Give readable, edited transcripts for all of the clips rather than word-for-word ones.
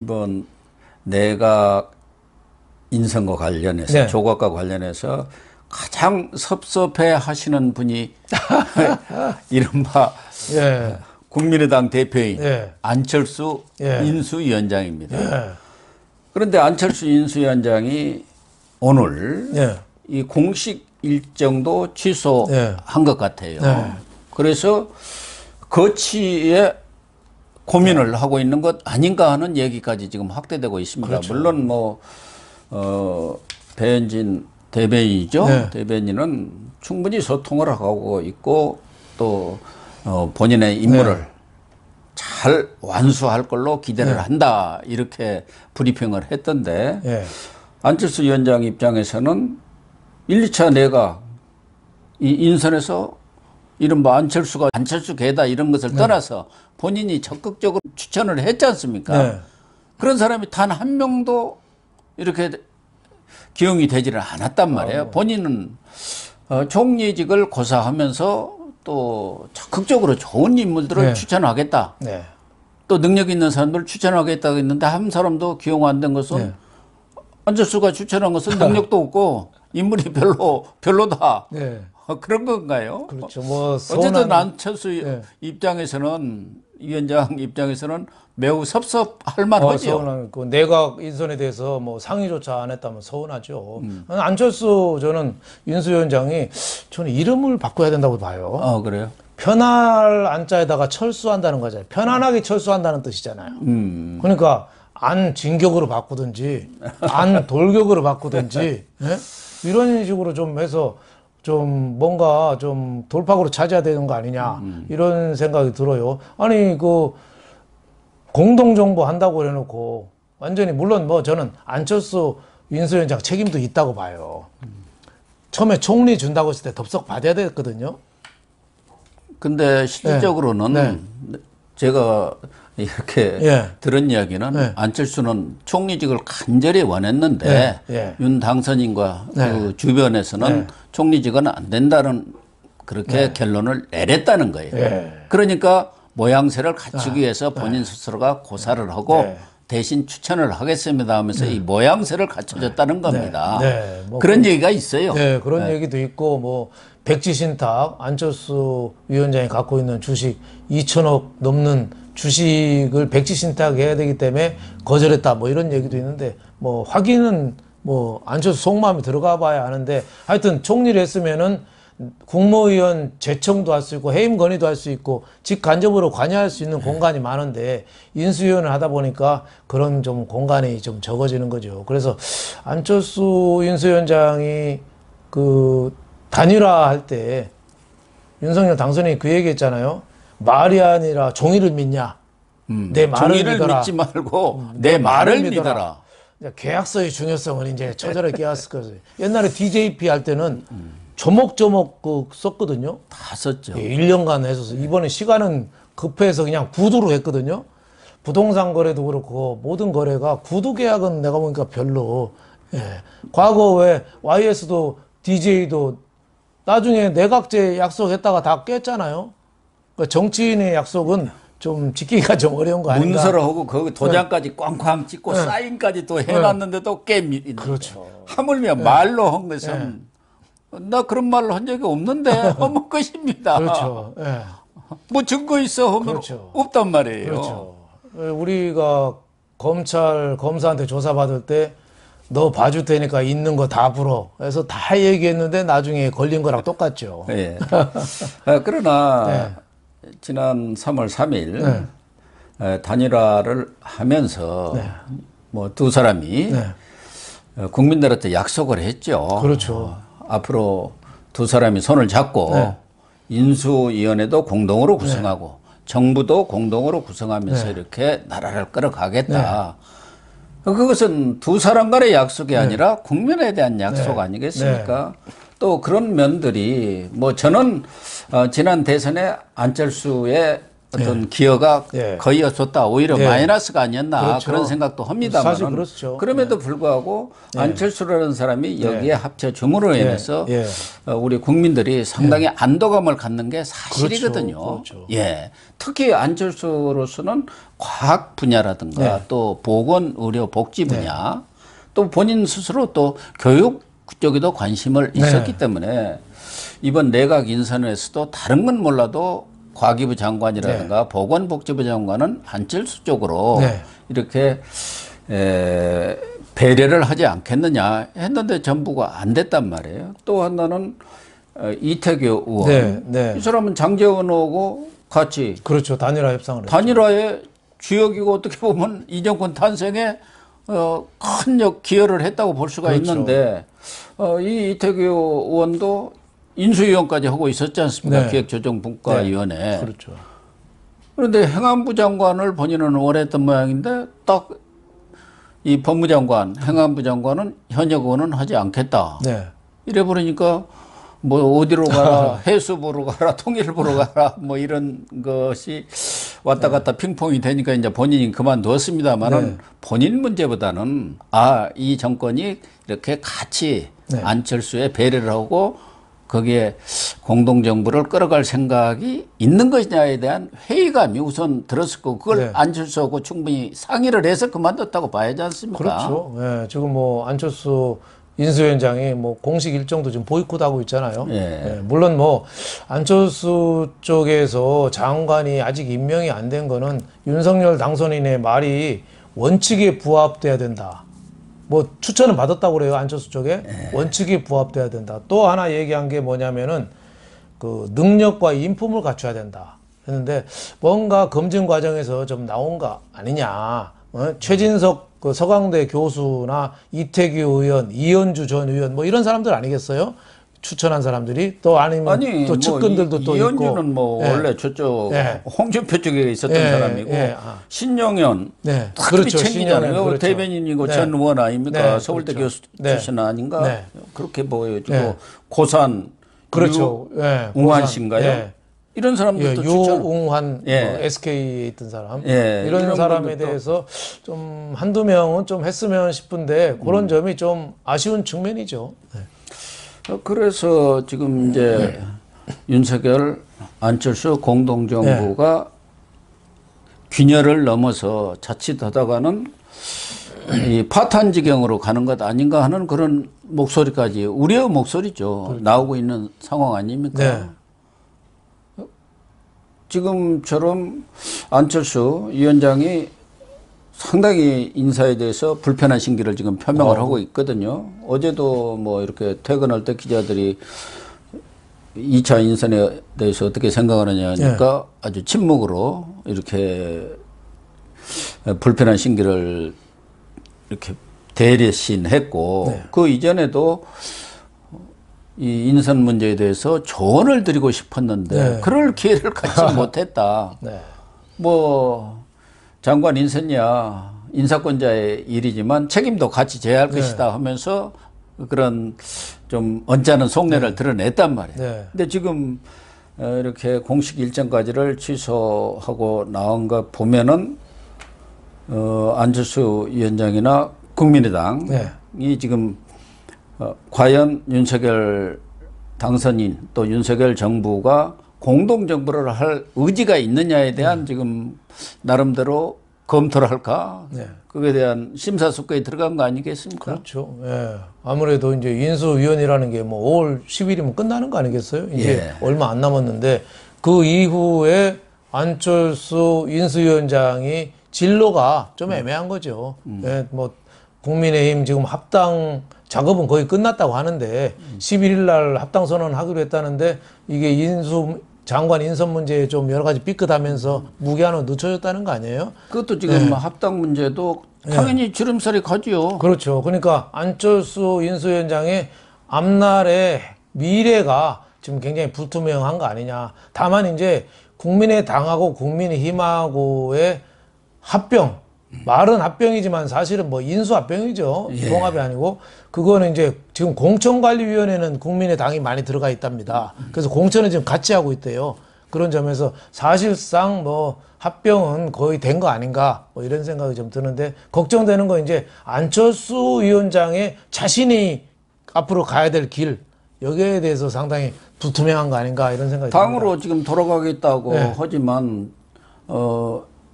이번 내각 인선과 관련해서 네. 조각과 관련해서 가장 섭섭해 하시는 분이 이른바 예. 국민의당 대표인 예. 안철수 예. 인수위원장입니다. 예. 그런데 안철수 인수위원장이 오늘 예. 이 공식 일정도 취소한 예. 것 같아요. 네. 그래서 거치에 고민을 하고 있는 것 아닌가 하는 얘기까지 지금 확대되고 있습니다. 그렇죠. 물론 배현진 대변인이죠. 네. 대변인은 충분히 소통을 하고 있고 또 본인의 임무를 네. 잘 완수할 걸로 기대를 네. 한다 이렇게 브리핑을 했던데 예. 안철수 위원장 입장에서는 1, 2차 내각 이 인선에서 이른바 안철수 개다 이런 것을 떠나서 본인이 적극적으로 추천을 했지 않습니까? 네. 그런 사람이 단 한 명도 이렇게 기용이 되지를 않았단 말이에요. 본인은 총리직을 고사하면서 또 적극적으로 좋은 인물들을 네. 추천하겠다. 네. 또 능력 있는 사람들을 추천하겠다고 했는데 한 사람도 기용 안 된 것은 네. 안철수가 추천한 것은 능력도 없고 인물이 별로다. 네. 그런 건가요? 그렇죠. 뭐 어쨌든 안철수 네. 입장에서는 위원장 입장에서는 매우 섭섭할 만하죠. 서운한 그 내각 인선에 대해서 뭐 상의조차 안 했다면 서운하죠. 안철수 저는 인수위원장이 저는 이름을 바꿔야 된다고 봐요. 그래요? 편할 안자에다가 철수한다는 거잖아요. 편안하게 철수한다는 뜻이잖아요. 그러니까 안 진격으로 바꾸든지 안 돌격으로 바꾸든지 예? 이런 식으로 좀 해서 좀 뭔가 좀 돌파구로 찾아야 되는 거 아니냐 이런 생각이 들어요. 아니 그 공동정부 한다고 해놓고 완전히 물론 뭐 저는 안철수 인수위원장 책임도 있다고 봐요. 처음에 총리 준다고 했을 때 덥석 받아야 됐거든요. 근데 실질적으로는 네. 제가 이렇게 예. 들은 이야기는 네. 안철수는 총리직을 간절히 원했는데 네. 예. 윤 당선인과 네. 그 주변에서는 네. 총리직은 안 된다는 그렇게 결론을 내렸다는 거예요. 네. 그러니까 모양새를 갖추기 위해서 본인 스스로가 고사를 하고 네. 대신 추천을 하겠습니다 하면서 이 모양새를 갖춰줬다는 겁니다. 네. 뭐 그런 얘기가 있어요. 네, 그런 얘기도 있고 뭐 백지 신탁 안철수 위원장이 갖고 있는 주식 2천억 넘는 주식을 백지 신탁해야 되기 때문에 거절했다 뭐 이런 얘기도 있는데 뭐 확인은 뭐 안철수 속마음이 들어가 봐야 아는데 하여튼 총리를 했으면은 국무위원 재청도 할 수 있고 해임 건의도 할 수 있고 직간접으로 관여할 수 있는 공간이 많은데 인수위원을 하다 보니까 그런 좀 공간이 좀 적어지는 거죠. 그래서 안철수 인수위원장이 그 단일화 할 때 윤석열 당선인이 그 얘기했잖아요. 말이 아니라 종이를 믿냐? 내 말을 종이를 믿어라. 믿지 말고 내 말을 믿어라. 계약서의 중요성을 이제 처절하게 깨웠을 거죠. 옛날에 DJP 할 때는 조목조목 그 썼거든요. 다 썼죠. 1년간 해서 이번에 시간은 급해서 그냥 구두로 했거든요. 부동산 거래도 그렇고 모든 거래가 구두 계약은 내가 보니까 별로. 예. 과거 왜 YS도 DJ도 나중에 내각제 약속했다가 다 깼잖아요. 그러니까 정치인의 약속은 좀 지키기가 좀 어려운 거 아닌가. 문서를 하고 거기 도장까지 꽝꽝 찍고 사인까지 또 해놨는데도 깨밀. 그렇죠. 하물며 말로 한 것은 나 그런 말을 한 적이 없는데 하면 것입니다. 그렇죠. 예. 뭐 증거 있어 하면 그렇죠. 없단 말이에요. 그렇죠. 우리가 검사한테 조사받을 때 너 봐줄 테니까 있는 거 다 불어. 그래서 다 얘기했는데 나중에 걸린 거랑 똑같죠. 예. 그러나 지난 3월 3일 단일화를 하면서 뭐 두 사람이 국민들한테 약속을 했죠. 그렇죠. 앞으로 두 사람이 손을 잡고 인수위원회도 공동으로 구성하고 정부도 공동으로 구성하면서 이렇게 나라를 끌어가겠다. 그것은 두 사람 간의 약속이 아니라 국민에 대한 약속 아니겠습니까? 또 그런 면들이 뭐 저는 지난 대선에 안철수의 어떤 기여가 예. 거의 없었다. 오히려 예. 마이너스가 아니었나 그렇죠. 그런 생각도 합니다만 사실 그렇죠. 그럼에도 불구하고 안철수라는 사람이 여기에 합쳐줌으로 인해서 예. 우리 국민들이 상당히 안도감을 갖는 게 사실이거든요. 그렇죠. 예. 특히 안철수로서는 과학 분야라든가 또 보건, 의료, 복지 분야 또 본인 스스로 또 교육 쪽에도 관심을 있었기 때문에 이번 내각 인선에서도 다른 건 몰라도 과기부 장관이라든가 보건복지부 장관은 안철수 쪽으로 이렇게 배려를 하지 않겠느냐 했는데 전부가 안 됐단 말이에요. 또 하나는 이태규 의원. 이 사람은 장제원하고 같이 그렇죠. 단일화 협상을 했죠. 단일화의 주역이고 어떻게 보면 이 정권 탄생에 큰 기여를 했다고 볼 수가 있는데 이 이태규 의원도 인수위원까지 하고 있었지 않습니까? 기획조정분과위원회. 그렇죠. 그런데 행안부 장관을 본인은 원했던 모양인데 딱 이 법무장관, 행안부 장관은 현역 의원은 하지 않겠다. 이래 버리니까 뭐 어디로 가라, 해수부로 가라, 통일부로 가라, 뭐 이런 것이 왔다 갔다 핑퐁이 되니까 이제 본인이 그만두었습니다만은 본인 문제보다는 이 정권이 이렇게 같이 안철수에 배려를 하고 거기에 공동정부를 끌어갈 생각이 있는 것이냐에 대한 회의감이 우선 들었을 거고 그걸 안철수하고 충분히 상의를 해서 그만뒀다고 봐야지 않습니까? 그렇죠. 지금 뭐 안철수 인수위원장이 뭐 공식 일정도 지금 보이콧하고 있잖아요. 물론 뭐 안철수 쪽에서 장관이 아직 임명이 안 된 거는 윤석열 당선인의 말이 원칙에 부합돼야 된다. 뭐 추천은 받았다고 그래요. 안철수 쪽에. 원칙에 부합돼야 된다. 또 하나 얘기한 게 뭐냐면은 그 능력과 인품을 갖춰야 된다. 했는데 뭔가 검증 과정에서 좀 나온 거 아니냐. 최진석 그 서강대 교수나 이태규 의원, 이현주 전 의원 뭐 이런 사람들 아니겠어요? 추천한 사람들이 또 아니면 또 측근들도 또 있고. 이현주는 뭐 원래 저쪽 홍준표 쪽에 있었던 사람이고 신영현 그렇죠. 챙기잖아요. 그렇죠. 대변인이고 전 의원 아닙니까? 서울대 교수 출신 아닌가? 그렇게 보여지고 고산 그렇죠. 웅환 씨인가요? 이런 사람들도 유웅환 뭐 SK에 있던 사람 이런 사람에 대해서 좀 한두 명은 좀 했으면 싶은데 그런 점이 좀 아쉬운 측면이죠. 그래서 지금 이제 윤석열, 안철수 공동정부가 균열을 넘어서 자칫하다가는 이 파탄 지경으로 가는 것 아닌가 하는 그런 목소리까지 우려의 목소리죠. 나오고 있는 상황 아닙니까? 지금처럼 안철수 위원장이 상당히 인사에 대해서 불편한 심기를 지금 표명을 하고 있거든요. 어제도 뭐 이렇게 퇴근할 때 기자들이 2차 인선에 대해서 어떻게 생각하느냐 하니까 아주 침묵으로 이렇게 불편한 심기를 이렇게 대리신했고 그 이전에도 이 인선 문제에 대해서 조언을 드리고 싶었는데 그럴 기회를 갖지 못했다. 뭐 장관 인선이야 인사권자의 일이지만 책임도 같이 져야 할 것이다 하면서 그런 좀 언짢은 속내를 드러냈단 말이에요. 근데 지금 이렇게 공식 일정까지를 취소하고 나온 거 보면은 안철수 위원장이나 국민의당이 지금 과연 윤석열 당선인 또 윤석열 정부가 공동정부를 할 의지가 있느냐에 대한 지금 나름대로 검토를 할까? 그에 대한 심사숙고에 들어간 거 아니겠습니까? 그렇죠. 아무래도 이제 인수위원이라는 게 뭐 5월 10일이면 끝나는 거 아니겠어요? 이제 얼마 안 남았는데 그 이후에 안철수 인수위원장이 진로가 좀 애매한 거죠. 뭐 국민의힘 지금 합당 작업은 거의 끝났다고 하는데 11일 날 합당 선언하기로 했다는데 이게 장관 인선 문제에 좀 여러 가지 삐끗하면서 무기한으로 늦춰졌다는 거 아니에요? 그것도 지금 합당 문제도 당연히 주름살이 가지요. 그렇죠. 그러니까 안철수 인수위원장의 앞날의 미래가 지금 굉장히 불투명한 거 아니냐. 다만 이제 국민의당하고 국민의힘하고의 합병, 말은 합병이지만 사실은 뭐 인수 합병이죠. 통합이 아니고 그거는 이제 지금 공천관리위원회는 국민의당이 많이 들어가 있답니다. 그래서 공천은 지금 같이 하고 있대요. 그런 점에서 사실상 뭐 합병은 거의 된 거 아닌가 뭐 이런 생각이 좀 드는데 걱정되는 건 이제 안철수 위원장의 자신이 앞으로 가야 될 길 여기에 대해서 상당히 불투명한 거 아닌가 이런 생각이 당으로 듭니다. 지금 돌아가겠다고 네. 하지만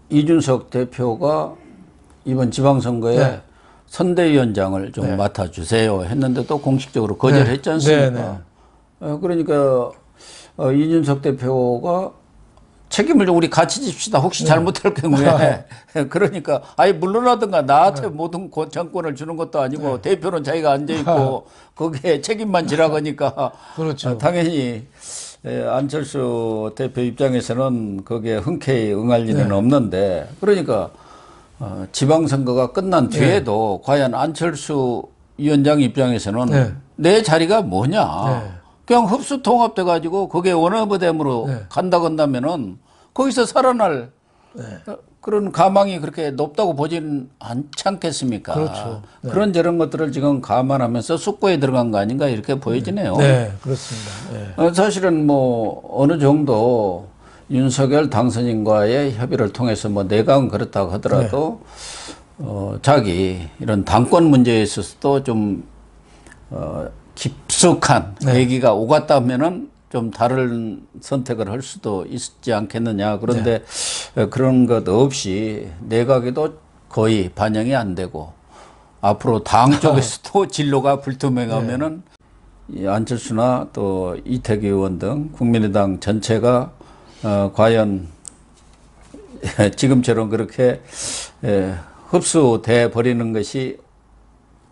이준석 대표가 이번 지방선거에 네. 선대위원장을 좀 맡아주세요 했는데 또 공식적으로 거절했지 않습니까? 네, 네. 그러니까 이준석 대표가 책임을 좀 우리 같이 집시다. 혹시 잘못할 경우에. 그러니까 아예 물러나든가 나한테 모든 정권을 주는 것도 아니고 대표는 자기가 앉아있고 거기에 책임만 지라거니까 그렇죠. 당연히 안철수 대표 입장에서는 거기에 흔쾌히 응할 일은 없는데 그러니까 지방선거가 끝난 뒤에도 과연 안철수 위원장 입장에서는 내 자리가 뭐냐. 그냥 흡수 통합돼 가지고 그게 원어브댐으로 간다 건다면은 거기서 살아날 그런 가망이 그렇게 높다고 보지는 않지 않겠습니까? 그렇죠. 그런 저런 것들을 지금 감안하면서 숙고에 들어간 거 아닌가 이렇게 보여지네요. 네, 그렇습니다. 네. 사실은 뭐 어느 정도 윤석열 당선인과의 협의를 통해서 뭐 내각은 그렇다고 하더라도 자기 이런 당권 문제에 있어서도 좀 깊숙한 얘기가 오갔다면은 좀 다른 선택을 할 수도 있지 않겠느냐. 그런데 그런 것 없이 내각에도 거의 반영이 안 되고 앞으로 당 쪽에서도 진로가 불투명하면은 이 안철수나 또 이태규 의원 등 국민의당 전체가 과연 지금처럼 그렇게 흡수돼 버리는 것이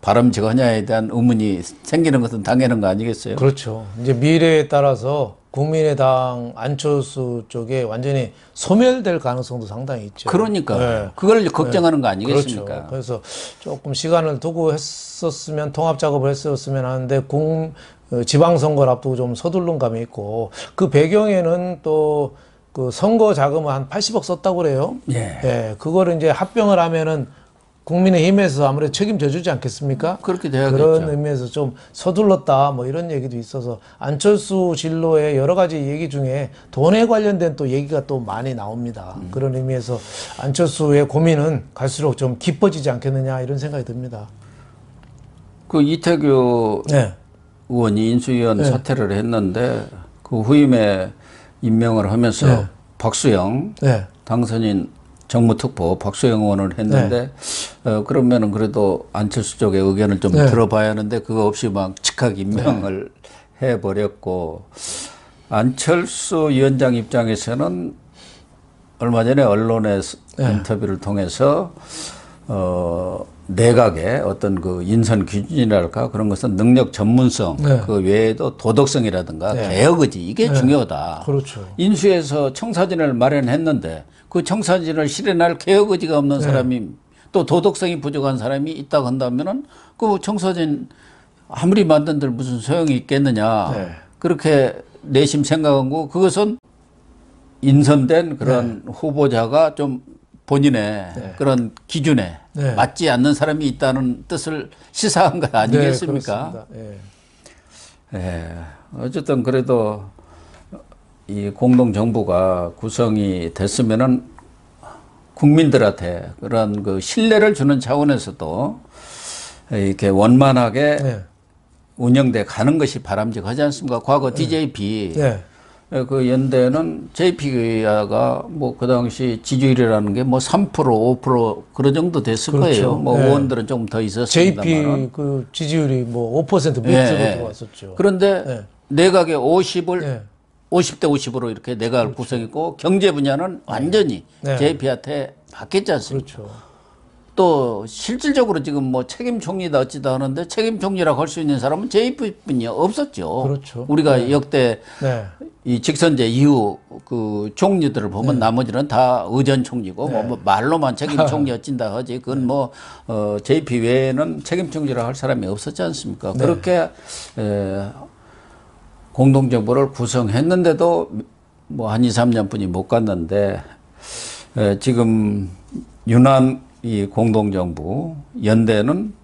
바람직하냐에 대한 의문이 생기는 것은 당연한 거 아니겠어요? 그렇죠. 이제 미래에 따라서 국민의당 안철수 쪽에 완전히 소멸될 가능성도 상당히 있죠. 그러니까 그걸 걱정하는 거 아니겠습니까? 그렇죠. 그래서 조금 시간을 두고 했었으면 통합 작업을 했었으면 하는데 지방선거를 앞두고 좀 서두른 감이 있고 그 배경에는 또 그 선거 자금을 한 80억 썼다고 그래요. 예. 그거를 이제 합병을 하면은 국민의힘에서 아무래도 책임져 주지 않겠습니까? 그렇게 돼야겠죠. 그런 의미에서 좀 서둘렀다 뭐 이런 얘기도 있어서 안철수 진로의 여러 가지 얘기 중에 돈에 관련된 또 얘기가 또 많이 나옵니다. 그런 의미에서 안철수의 고민은 갈수록 좀 깊어지지 않겠느냐 이런 생각이 듭니다. 그 이태규 의원이 인수위원 사퇴를 했는데 그 후임에 임명을 하면서 박수영 당선인 정무특보 박수영 의원을 했는데 그러면은 그래도 안철수 쪽의 의견을 좀 들어봐야 하는데 그거 없이 막 즉각 임명을 해버렸고 안철수 위원장 입장에서는 얼마 전에 언론의 인터뷰를 통해서 내각의 어떤 그 인선 기준이랄까 그런 것은 능력 전문성 그 외에도 도덕성이라든가 개혁 의지 이게 중요하다. 그렇죠. 인수에서 청사진을 마련했는데 그 청사진을 실현할 개혁 의지가 없는 사람이 또 도덕성이 부족한 사람이 있다고 한다면은 그 청사진 아무리 만든들 무슨 소용이 있겠느냐. 그렇게 내심 생각하고 그것은 인선된 그런 후보자가 좀 본인의 그런 기준에 맞지 않는 사람이 있다는 뜻을 시사한 거 아니겠습니까? 어쨌든 그래도 이 공동정부가 구성이 됐으면은 국민들한테 그런 그 신뢰를 주는 차원에서도 이렇게 원만하게 운영돼 가는 것이 바람직하지 않습니까? 과거 DJP 그 연대는 JP가 뭐 그 당시 지지율이라는 게 뭐 3% 5% 그런 정도 됐을 거예요. 뭐 의원들은 조금 더 있었습니다만. JP 그 지지율이 뭐 5% 밑으로 들어왔었죠. 그런데 내각의 50대 50으로 이렇게 내각을 구성했고 경제 분야는 완전히 JP한테 바뀌었지 않습니까? 그렇죠. 또 실질적으로 지금 뭐 책임 총리다 어찌다 하는데 책임 총리라고 할 수 있는 사람은 JP뿐이 없었죠. 그렇죠. 우리가 역대 이 직선제 이후 그 총리들을 보면 나머지는 다 의전 총리고 뭐 말로만 책임 총리 어찐다 하지 그건 뭐 JP 외에는 책임 총리라고 할 사람이 없었지 않습니까? 그렇게 공동정부를 구성했는데도 뭐 한 2, 3년뿐이 못 갔는데 지금 유난 이 공동정부 연대는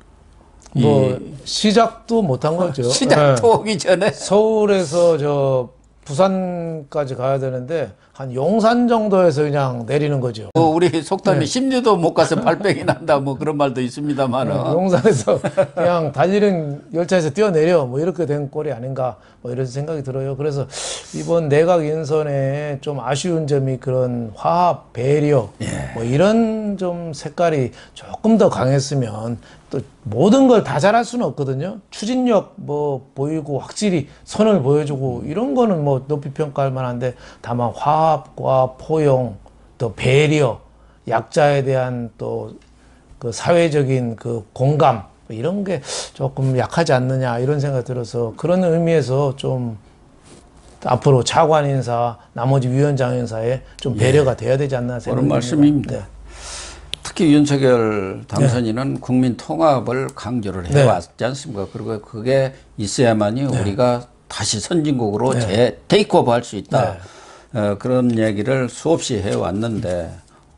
뭐 시작도 못한 거죠. 시작도 오기 전에 서울에서 저 부산까지 가야 되는데 한 용산 정도에서 그냥 내리는 거죠. 우리 속담에 심리도 못 가서 발병이 난다 뭐 그런 말도 있습니다만은 용산에서 그냥 달리는 열차에서 뛰어내려 뭐 이렇게 된 꼴이 아닌가 뭐 이런 생각이 들어요. 그래서 이번 내각 인선에 좀 아쉬운 점이 그런 화합, 배려 뭐 이런 좀 색깔이 조금 더 강했으면 또 모든 걸 다 잘할 수는 없거든요. 추진력 뭐 보이고 확실히 선을 보여주고 이런 거는 뭐 높이 평가할 만한데 다만 화합과 포용 또 배려 약자에 대한 또 그 사회적인 그 공감 이런 게 조금 약하지 않느냐 이런 생각이 들어서 그런 의미에서 좀 앞으로 차관 인사 나머지 위원장 인사에 좀 배려가 돼야 되지 않나 생각합니다. 그런 말씀입니다. 특히 윤석열 당선인은 국민 통합을 강조를 해왔지 않습니까? 그리고 그게 있어야만이 우리가 다시 선진국으로 테이크오버 할 수 있다. 그런 얘기를 수없이 해왔는데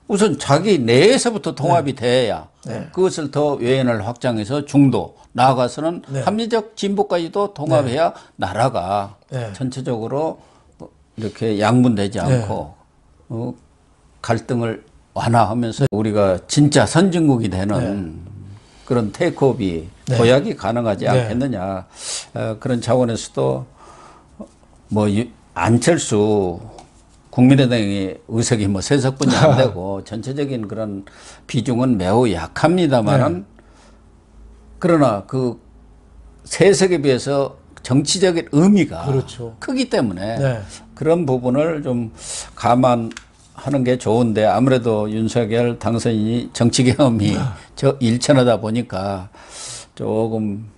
우선 자기 내에서부터 통합이 돼야 그것을 더 외연을 확장해서 중도 나아가서는 합리적 진보까지도 통합해야 나라가 전체적으로 이렇게 양분되지 않고 갈등을 완화하면서 우리가 진짜 선진국이 되는 그런 테이크업이 도약이 가능하지 않겠느냐. 그런 차원에서도 뭐 안철수 국민의당의 의석이 뭐 3석뿐이 안 되고 전체적인 그런 비중은 매우 약합니다만은 그러나 그 3석에 비해서 정치적인 의미가 크기 때문에 그런 부분을 좀 감안하는 게 좋은데 아무래도 윤석열 당선인이 정치 경험이 일천하다 보니까 조금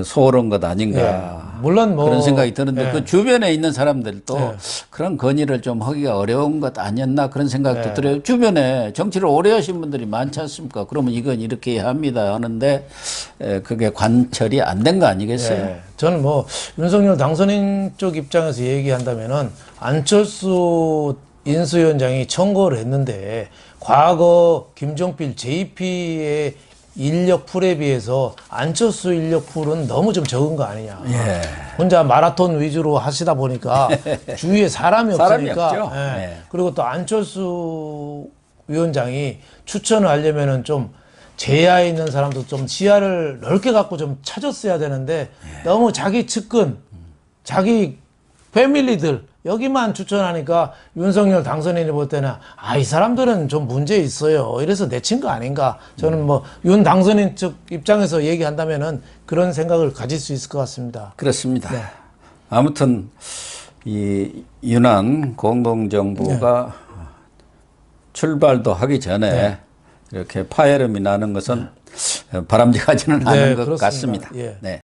소홀한 것 아닌가. 물론 뭐 그런 생각이 드는데 그 주변에 있는 사람들도 그런 건의를 좀 하기가 어려운 것 아니었나 그런 생각도 들어요. 주변에 정치를 오래 하신 분들이 많지 않습니까? 그러면 이건 이렇게 해야 합니다 하는데 그게 관철이 안 된 거 아니겠어요? 저는 뭐 윤석열 당선인 쪽 입장에서 얘기한다면은 안철수 인수위원장이 청구를 했는데 과거 김종필 JP의 인력 풀에 비해서 안철수 인력 풀은 너무 좀 적은 거 아니냐. 혼자 마라톤 위주로 하시다 보니까 주위에 사람이 없으니까. 그리고 또 안철수 위원장이 추천을 하려면은 좀 제야에 있는 사람도 좀 시야를 넓게 갖고 좀 찾았어야 되는데 너무 자기 측근, 자기 패밀리들 여기만 추천하니까 윤석열 당선인이 볼 때는 이 사람들은 좀 문제 있어요. 이래서 내친 거 아닌가. 저는 뭐 윤 당선인 측 입장에서 얘기한다면은 그런 생각을 가질 수 있을 것 같습니다. 그렇습니다. 아무튼 이 윤한 공동정부가 출발도 하기 전에 이렇게 파열음이 나는 것은 바람직하지는 않은 것 그렇습니다. 같습니다. 네.